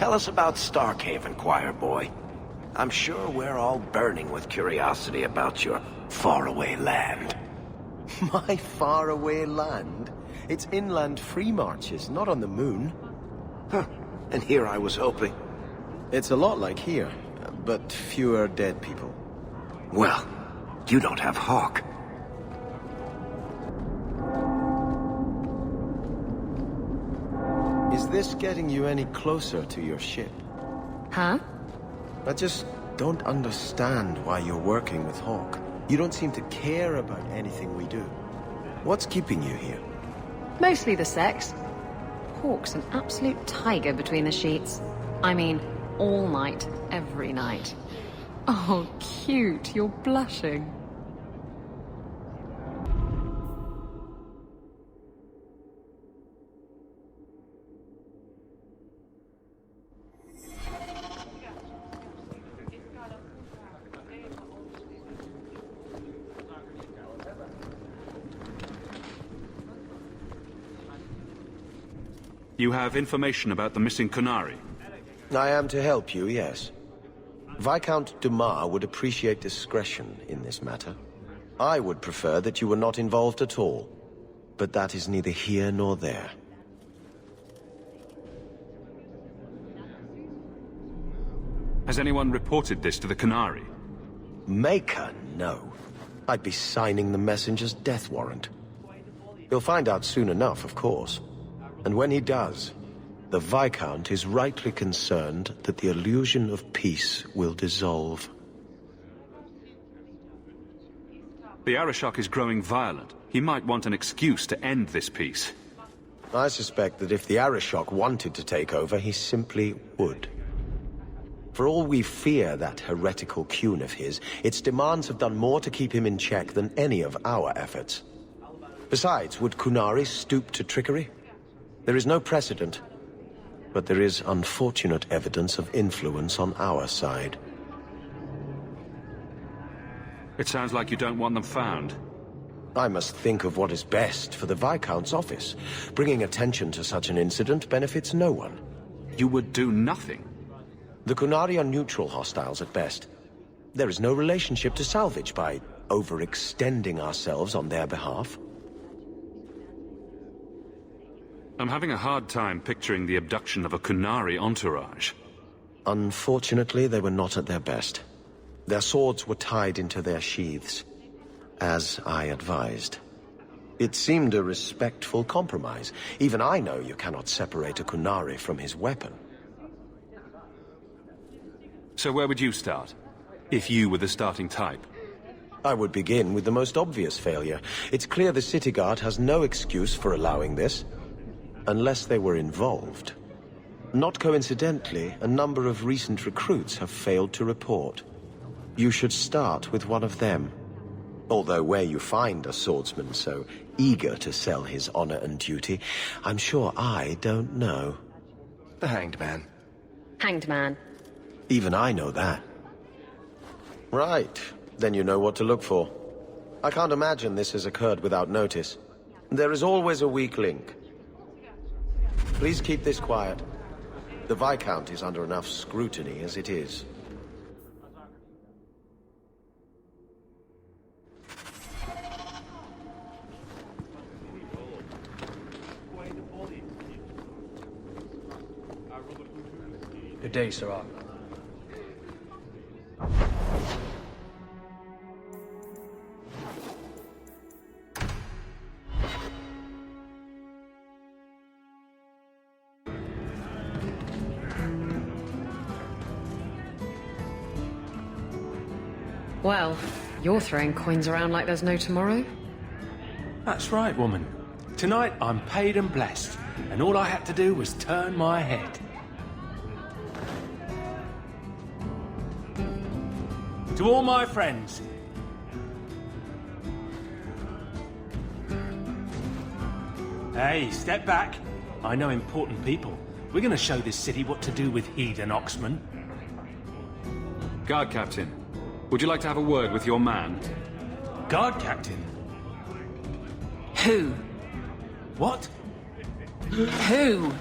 Tell us about Starkhaven, choir boy. I'm sure we're all burning with curiosity about your faraway land. My faraway land? It's inland free marches, not on the moon. Huh. And here I was hoping. It's a lot like here, but fewer dead people. Well, you don't have Hawk. Is this getting you any closer to your ship? Huh? I just don't understand why you're working with Hawk. You don't seem to care about anything we do. What's keeping you here? Mostly the sex. Hawk's an absolute tiger between the sheets. I mean, all night, every night. Oh, cute, you're blushing. You have information about the missing Qunari? I am to help you, yes. Viscount Dumas would appreciate discretion in this matter. I would prefer that you were not involved at all, but that is neither here nor there. Has anyone reported this to the Qunari? Maker, no. I'd be signing the messenger's death warrant. He'll find out soon enough, of course. And when he does, the Viscount is rightly concerned that the illusion of peace will dissolve. The Arishok is growing violent. He might want an excuse to end this peace. I suspect that if the Arishok wanted to take over, he simply would. For all we fear that heretical Qun of his, its demands have done more to keep him in check than any of our efforts. Besides, would Qunari stoop to trickery? There is no precedent, but there is unfortunate evidence of influence on our side. It sounds like you don't want them found. I must think of what is best for the Viscount's office. Bringing attention to such an incident benefits no one. You would do nothing. The Qunari are neutral hostiles at best. There is no relationship to salvage by overextending ourselves on their behalf. I'm having a hard time picturing the abduction of a Qunari entourage. Unfortunately, they were not at their best. Their swords were tied into their sheaths, as I advised. It seemed a respectful compromise. Even I know you cannot separate a Qunari from his weapon. So where would you start, if you were the starting type? I would begin with the most obvious failure. It's clear the City Guard has no excuse for allowing this. Unless they were involved. Not coincidentally, a number of recent recruits have failed to report. You should start with one of them. Although where you find a swordsman so eager to sell his honor and duty, I'm sure I don't know. The Hanged Man. Hanged Man. Even I know that. Right. Then you know what to look for. I can't imagine this has occurred without notice. There is always a weak link. Please keep this quiet. The Viscount is under enough scrutiny as it is. Good day, Sirach. Well, you're throwing coins around like there's no tomorrow. That's right, woman. Tonight I'm paid and blessed, and all I had to do was turn my head. To all my friends, hey, step back. I know important people. We're gonna show this city what to do with heathen Oxman. Guard Captain, would you like to have a word with your man? Guard Captain? Who? What? Who?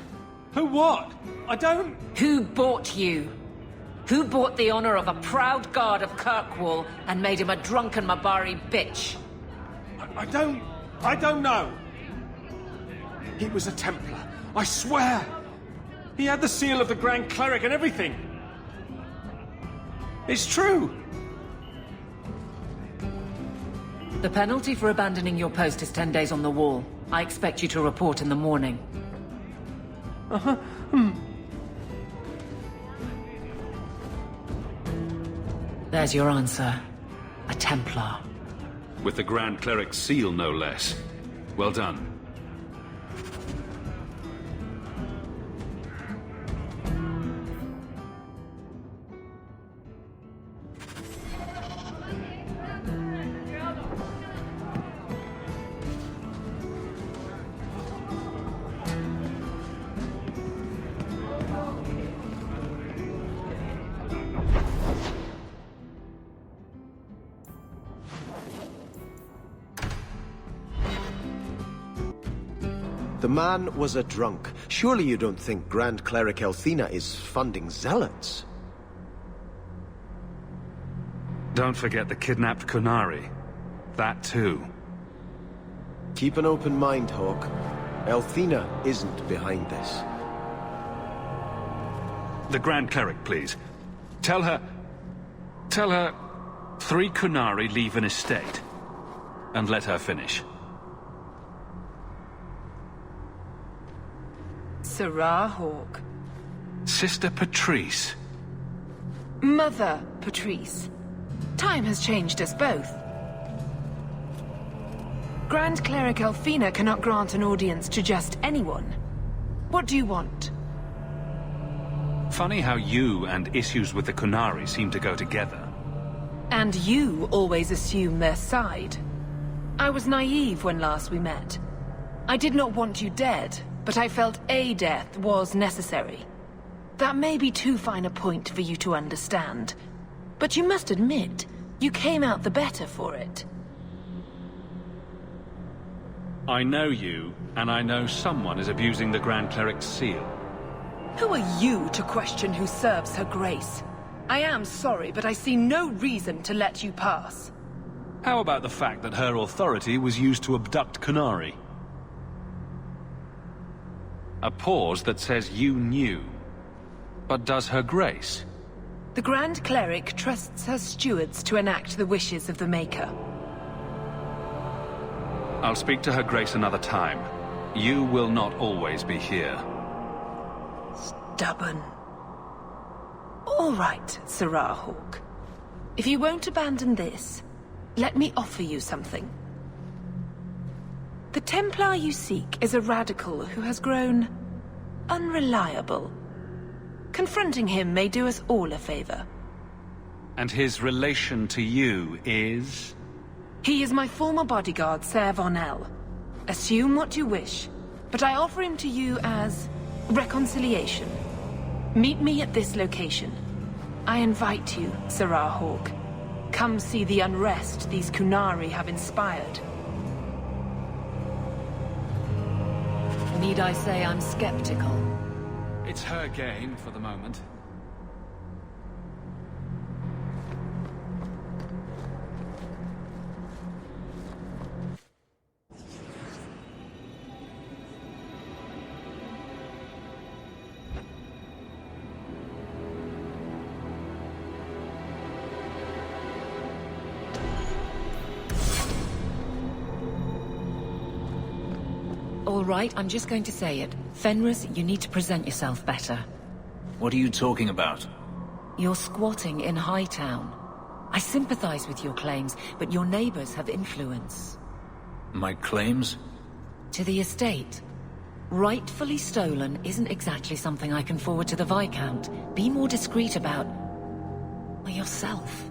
Who what? I don't... Who bought you? Who bought the honor of a proud guard of Kirkwall and made him a drunken Mabari bitch? I don't know. He was a Templar, I swear. He had the seal of the Grand Cleric and everything. It's true. The penalty for abandoning your post is 10 days on the wall. I expect you to report in the morning. There's your answer. A Templar. With the Grand Cleric's seal, no less. Well done. The man was a drunk. Surely you don't think Grand Cleric Elthina is funding zealots? Don't forget the kidnapped Kunari. That too. Keep an open mind, Hawk. Elthina isn't behind this. The Grand Cleric, please. Tell her 3 Kunari leave an estate. And let her finish. Serah Hawk. Sister Patrice. Mother Patrice. Time has changed us both. Grand Cleric Elthina cannot grant an audience to just anyone. What do you want? Funny how you and issues with the Kunari seem to go together. And you always assume their side. I was naive when last we met. I did not want you dead, but I felt a death was necessary. That may be too fine a point for you to understand. But you must admit, you came out the better for it. I know you, and I know someone is abusing the Grand Cleric's seal. Who are you to question who serves her grace? I am sorry, but I see no reason to let you pass. How about the fact that her authority was used to abduct Kunari? A pause that says you knew. But does her grace? The Grand Cleric trusts her stewards to enact the wishes of the Maker. I'll speak to her grace another time. You will not always be here. Stubborn. All right, Serah Hawk. If you won't abandon this, let me offer you something. The Templar you seek is a radical who has grown unreliable. Confronting him may do us all a favor. And his relation to you is? He is my former bodyguard, Ser Von El. Assume what you wish, but I offer him to you as reconciliation. Meet me at this location. I invite you, Serah Hawk. Come see the unrest these Kunari have inspired. Need I say I'm skeptical? It's her game for the moment. All right, I'm just going to say it. Fenris, you need to present yourself better. What are you talking about? You're squatting in Hightown. I sympathize with your claims, but your neighbors have influence. My claims? To the estate. Rightfully stolen isn't exactly something I can forward to the Viscount. Be more discreet about... yourself.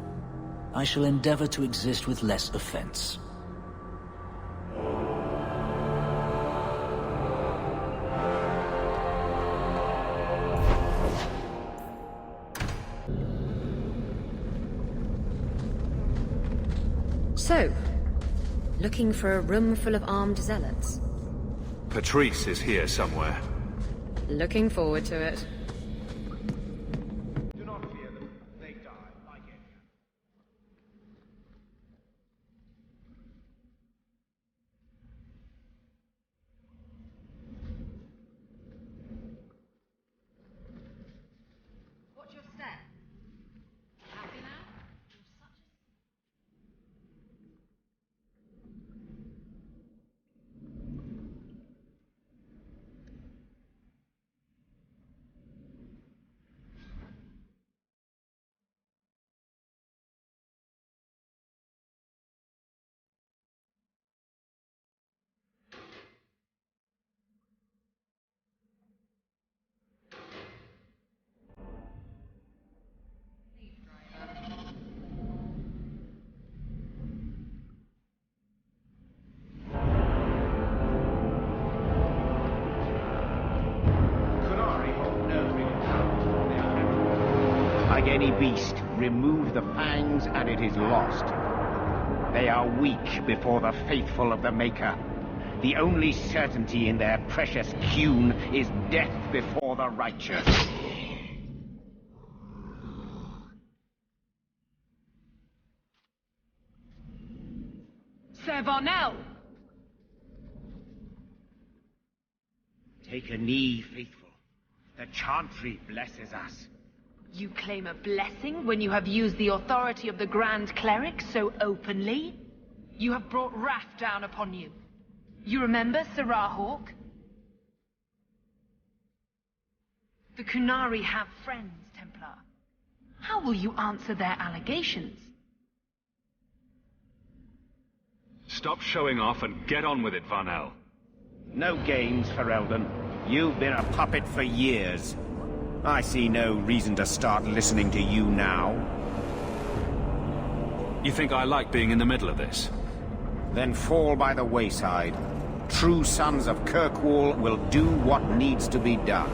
I shall endeavor to exist with less offense. So, looking for a room full of armed zealots? Patrice is here somewhere. Looking forward to it. Do not fear them. They die like anyone. Watch your step. Happy now? Kunari hold no real power. They are natural. Like any beast, remove the fangs and it is lost. They are weak before the faithful of the Maker. The only certainty in their precious Qun is death before the righteous. Sir Varnell! Take a knee, faithful. The Chantry blesses us. You claim a blessing when you have used the authority of the Grand Cleric so openly? You have brought wrath down upon you. You remember Serah Hawk? The Kunari have friends, Templar. How will you answer their allegations? Stop showing off and get on with it, Varnell. No games, Ferelden. You've been a puppet for years. I see no reason to start listening to you now. You think I like being in the middle of this? Then fall by the wayside. True sons of Kirkwall will do what needs to be done.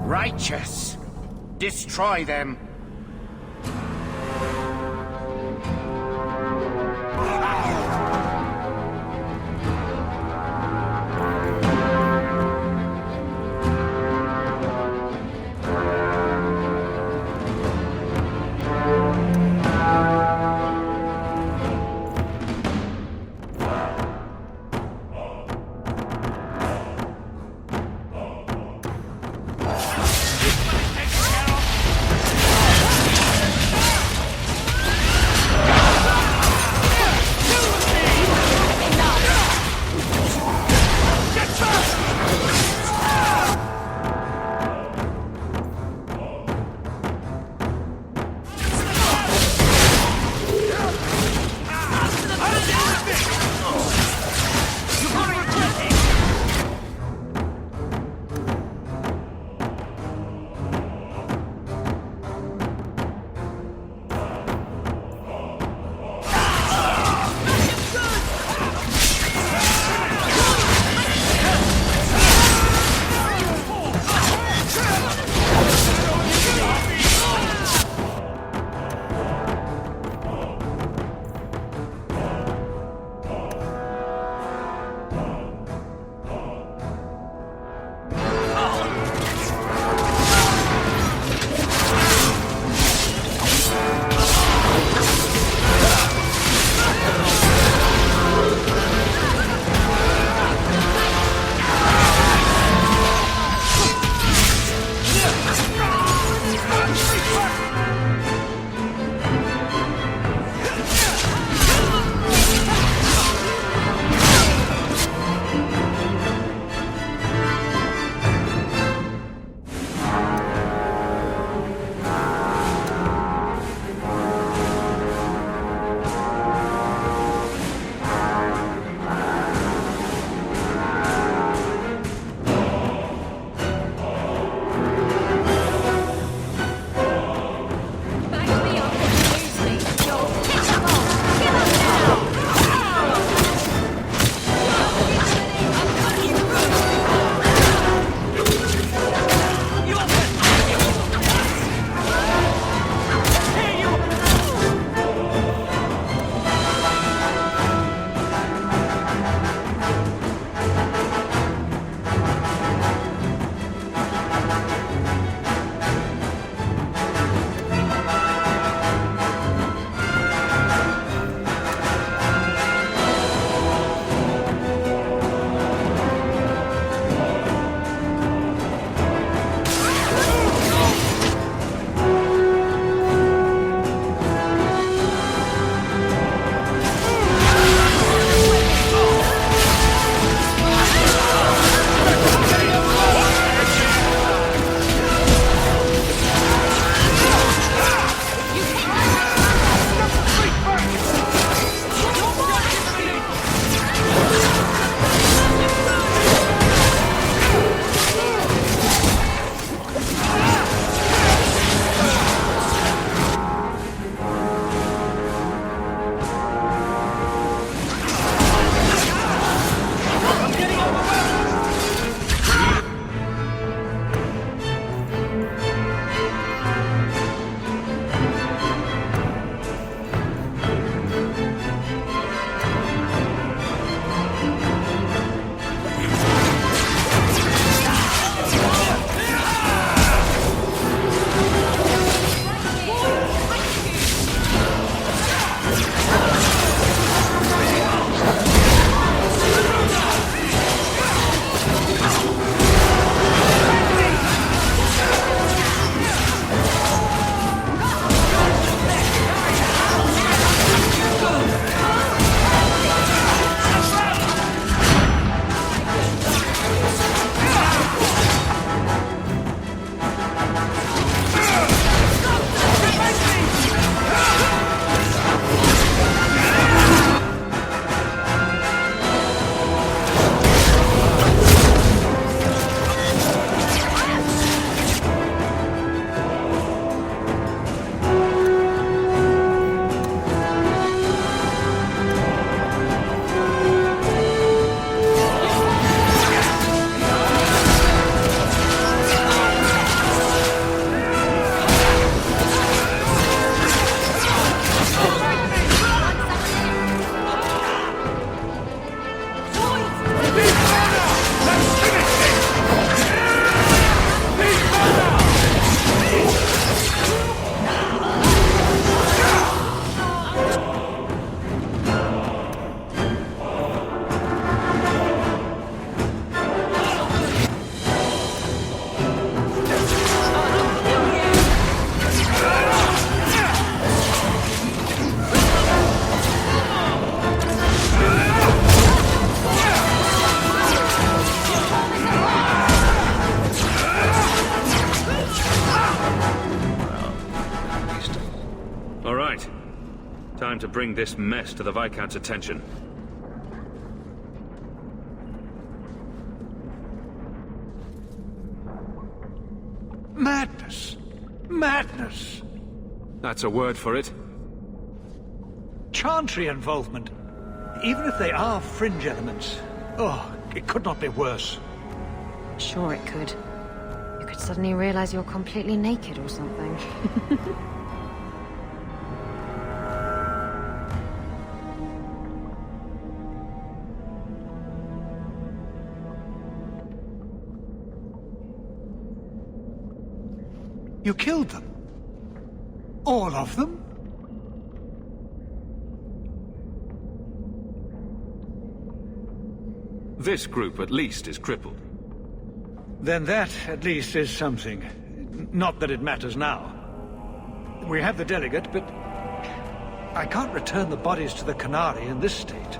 Righteous! Destroy them! time to bring this mess to the Viscount's attention. Madness! Madness! That's a word for it. Chantry involvement. Even if they are fringe elements. Oh, it could not be worse. Sure it could. You could suddenly realize you're completely naked or something. You killed them? All of them? This group, at least, is crippled. Then that, at least, is something. Not that it matters now. We have the delegate, but I can't return the bodies to the Canary in this state.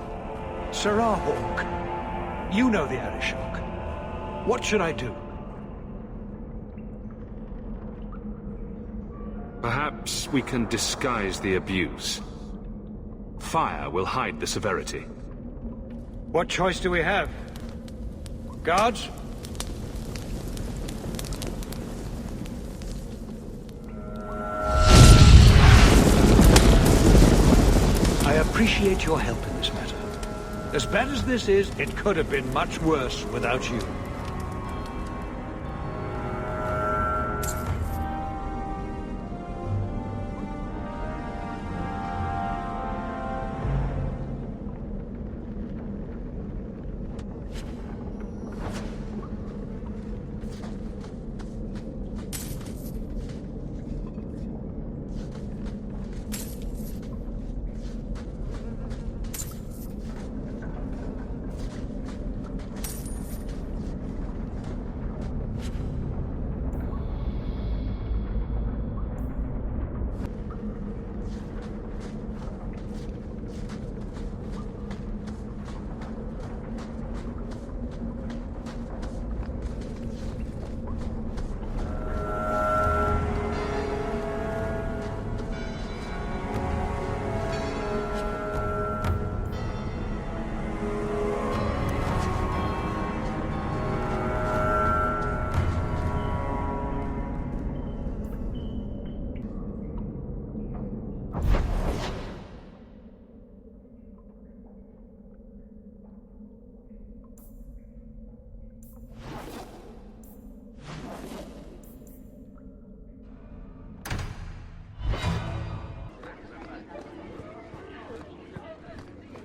Serah Hawke, you know the Arishok. What should I do? Perhaps we can disguise the abuse. Fire will hide the severity. What choice do we have? Guards? I appreciate your help in this matter. As bad as this is, it could have been much worse without you.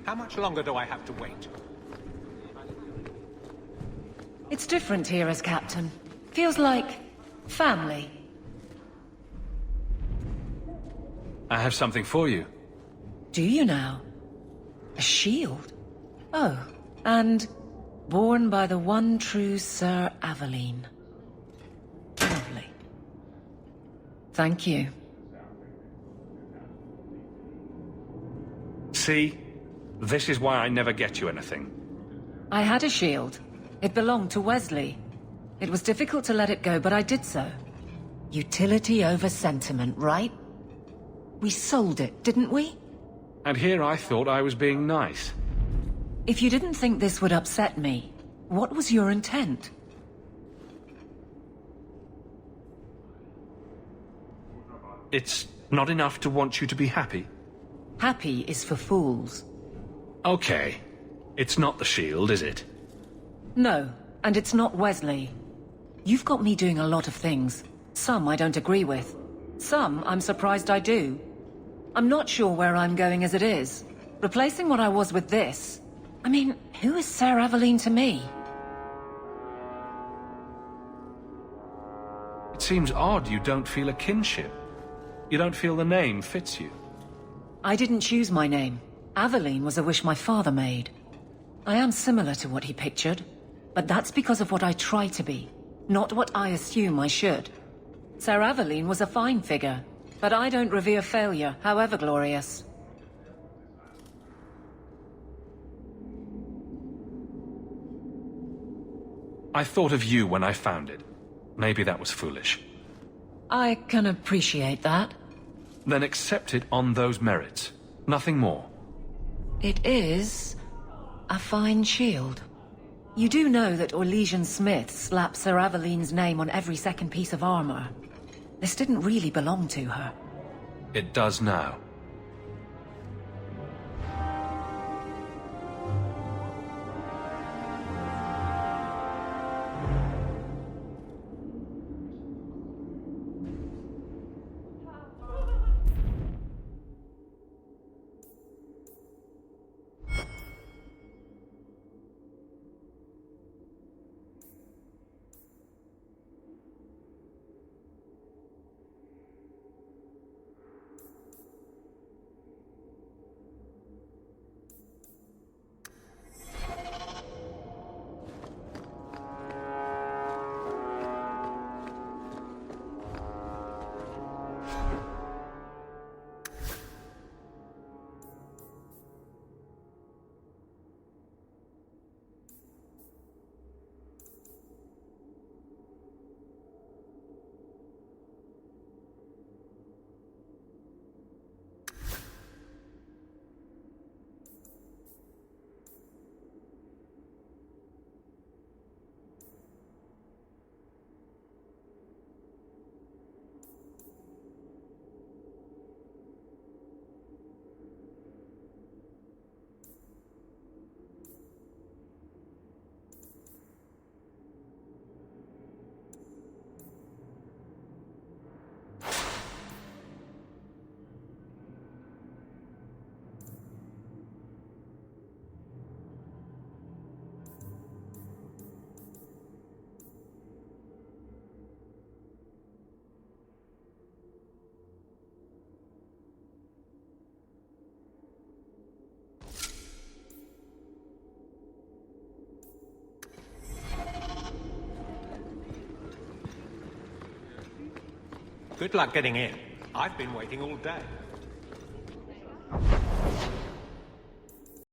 How much longer do I have to wait? It's different here as captain. Feels like family. I have something for you. Do you now? A shield? Oh, and born by the one true Sir Aveline. Lovely. Thank you. See? This is why I never get you anything. I had a shield. It belonged to Wesley. It was difficult to let it go, but I did so. Utility over sentiment, right? We sold it, didn't we? And here I thought I was being nice. If you didn't think this would upset me, what was your intent? It's not enough to want you to be happy. Happy is for fools. Okay. It's not the shield, is it? No, and it's not Wesley. You've got me doing a lot of things. Some I don't agree with. Some I'm surprised I do. I'm not sure where I'm going as it is. Replacing what I was with this... I mean, who is Sir Aveline to me? It seems odd you don't feel a kinship. You don't feel the name fits you. I didn't choose my name. Aveline was a wish my father made. I am similar to what he pictured, but that's because of what I try to be, not what I assume I should. Sir Aveline was a fine figure, but I don't revere failure, however glorious. I thought of you when I found it. Maybe that was foolish. I can appreciate that. Then accept it on those merits. Nothing more? It is a fine shield. You do know that Orlesian Smith slapped Sir Aveline's name on every second piece of armor. This didn't really belong to her. It does now. Good luck getting in. I've been waiting all day.